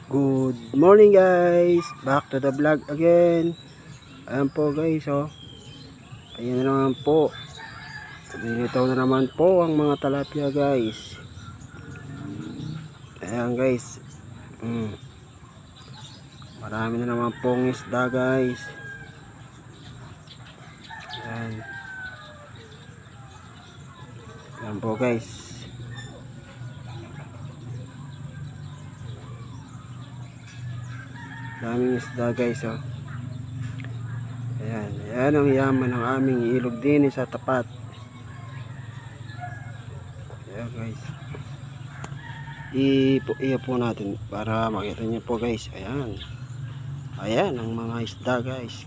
Good morning guys, back to the vlog again. Ayan po guys, oh. Ayan na naman po. Nilitaw na naman po ang mga talapia guys. Ayan guys. Marami na naman pong isda guys. Ayan. Ayan po guys. Daming isda guys, oh. Ayan, ayan ang yaman ng aming ilog din sa tapat. Ayan guys. Iya po natin para makita niyo po guys. Ayan. Ayan ang mga isda guys.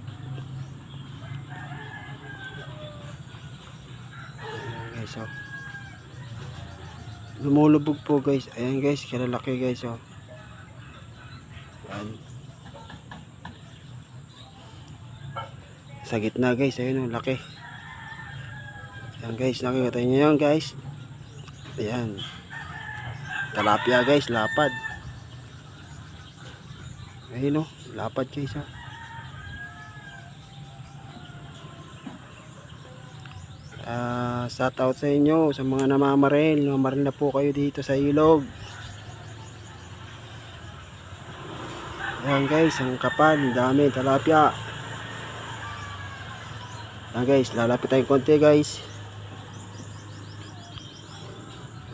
Ayan guys, oh. Lumulubog po guys. Ayan guys, kalalaki guys, oh. Ayan. Sa gitna guys, ayun ang laki. Ayan guys, nakikita nyo yan guys. Ayan. Talapia guys, lapad. Ayun o, lapad guys, oh. Shout out sa inyo sa mga namamaril. Namamaril na po kayo dito sa ilog. Ayan guys, ang kapal, dami talapia. Ayan guys, lalapit tayong konti guys.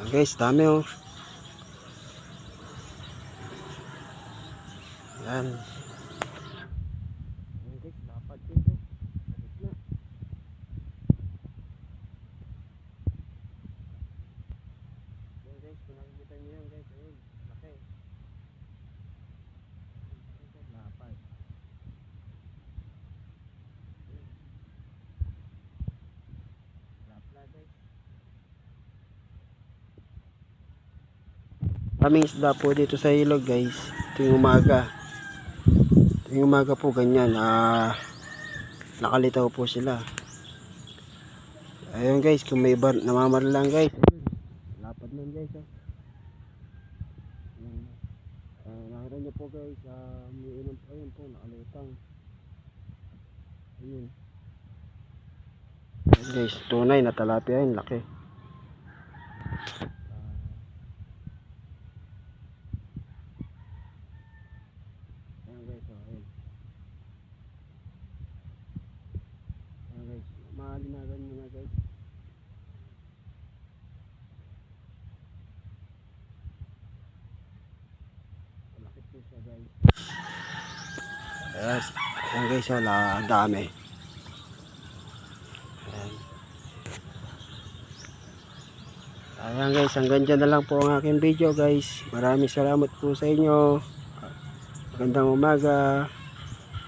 Ayan guys, dami oh. Ayan. Ayan guys, lapad guys oh. Na. Ayan guys, kung nakikita nyo yan guys, ayun, laki. Lapad. Lapad guys. Kaming isda po dito sa ilog guys. Tuwing umaga. Tuwing umaga po ganyan. Nakalitaw po sila. Ayun guys, kung may namamaril lang guys. Ayun, lapad nun guys. Nakita nyo po guys. Ayun po, nakalutang. Ayun. Ayun guys, tunay na talapia yun. Laki. Malinagan mo na guys. Malaki po siya guys. Yes. Ayan guys, wala dami. Ayan guys, hanggang dyan na lang po ang aking video guys. Maraming salamat po sa inyo. Magandang umaga.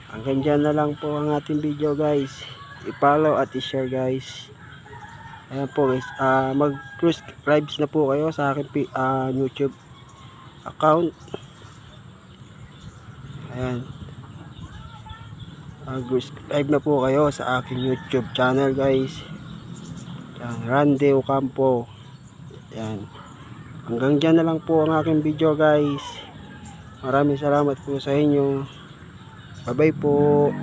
Hanggang dyan na lang po ang ating video guys. I-follow at i-share guys. Ayan po guys, mag-subscribe na po kayo sa aking YouTube account. Ayan, mag-subscribe na po kayo sa aking YouTube channel guys. Ayan, Randy Ocampo. Ayan, hanggang dyan na lang po ang aking video guys. Maraming salamat po sa inyo. Bye bye po.